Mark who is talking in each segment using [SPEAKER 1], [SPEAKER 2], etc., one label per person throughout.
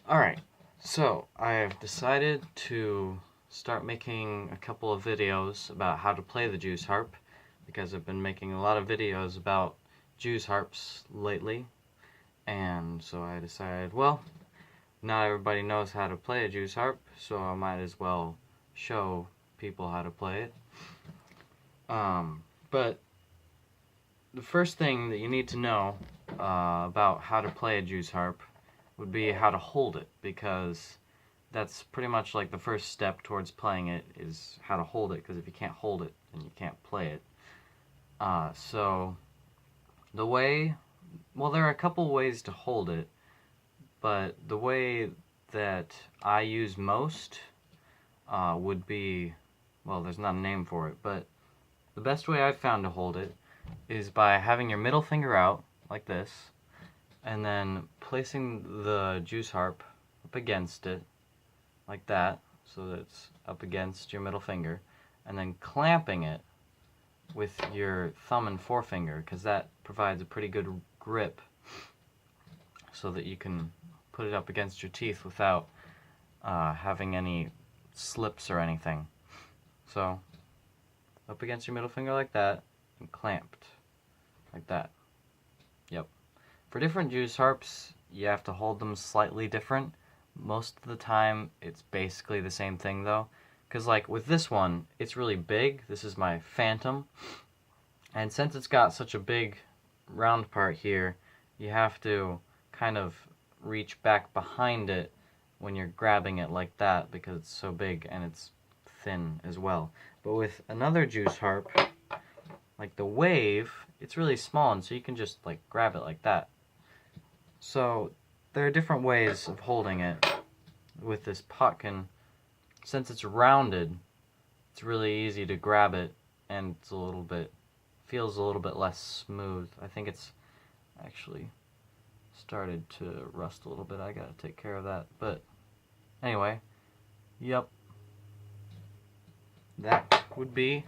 [SPEAKER 1] Alright, so I have decided to start making a couple of videos about how to play the Jew's harp, because I've been making a lot of videos about Jew's harps lately, and so I decided, well, not everybody knows how to play a Jew's harp, so I might as well show people how to play it. But the first thing that you need to know about how to play a Jew's harp would be how to hold it, because that's pretty much like the first step towards playing it is how to hold it, because if you can't hold it, then you can't play it. So the way, well, there are a couple ways to hold it, but the way that I use most would be, well, there's not a name for it, but the best way I've found to hold it is by having your middle finger out, like this, and then placing the Jew's harp up against it, like that, so that it's up against your middle finger, and then clamping it with your thumb and forefinger, because that provides a pretty good grip so that you can put it up against your teeth without having any slips or anything. So, up against your middle finger like that, and clamped, like that. Yep. For different Jew's harps, you have to hold them slightly different. Most of the time, it's basically the same thing though. Because like with this one, it's really big. This is my Phantom. And since it's got such a big round part here, you have to kind of reach back behind it when you're grabbing it like that, because it's so big and it's thin as well. But with another Jew's harp, like the Wave, it's really small, and so you can just like grab it like that. So there are different ways of holding it with this potkin. Since it's rounded, it's really easy to grab it, and it's feels a little bit less smooth. I think it's actually started to rust a little bit. I gotta take care of that. But anyway, yep. That would be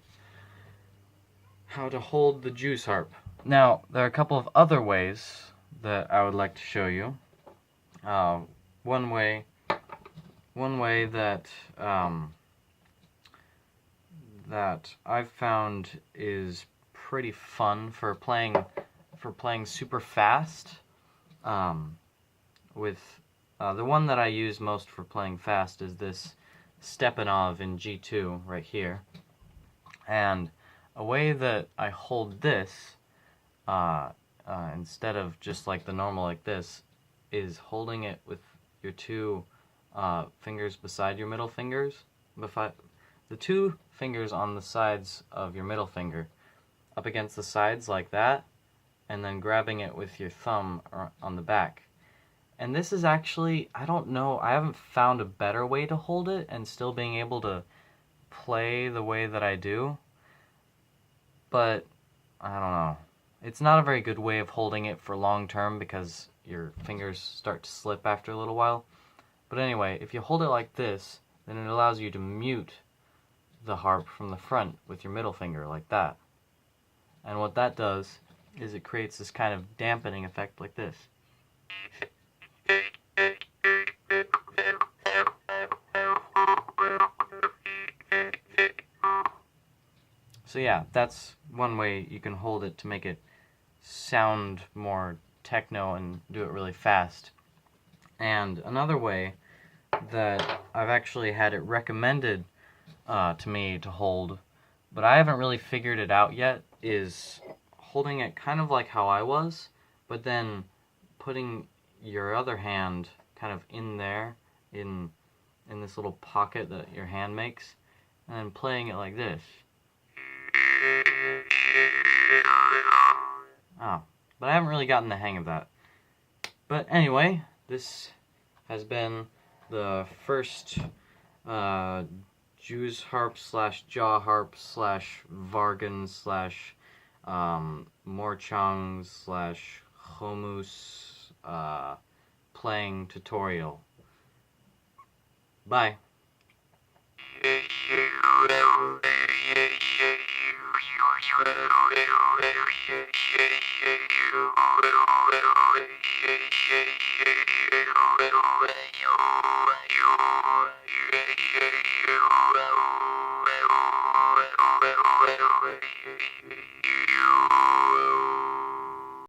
[SPEAKER 1] how to hold the Jew's harp. Now, there are a couple of other ways that I would like to show you. One way that that I've found is pretty fun for playing super fast. With the one that I use most for playing fast is this Stepanov in G2 right here. And a way that I hold this instead of just like the normal like this is holding it with your two fingers beside your middle fingers. The two fingers on the sides of your middle finger up against the sides like that, and then grabbing it with your thumb on the back. And this is actually, I don't know, I haven't found a better way to hold it and still being able to play the way that I do. But, I don't know. It's not a very good way of holding it for long term because your fingers start to slip after a little while. But anyway, if you hold it like this, then it allows you to mute the harp from the front with your middle finger like that. And what that does is it creates this kind of dampening effect like this. So yeah, that's one way you can hold it to make it sound more techno and do it really fast. And another way that I've actually had it recommended to me to hold, but I haven't really figured it out yet, is holding it kind of like how I was, but then putting your other hand kind of in there, in this little pocket that your hand makes, and then playing it like this. Oh, but I haven't really gotten the hang of that. But anyway, this has been the first Jew's harp / jaw harp / vargan / morchang / khomus playing tutorial. Bye.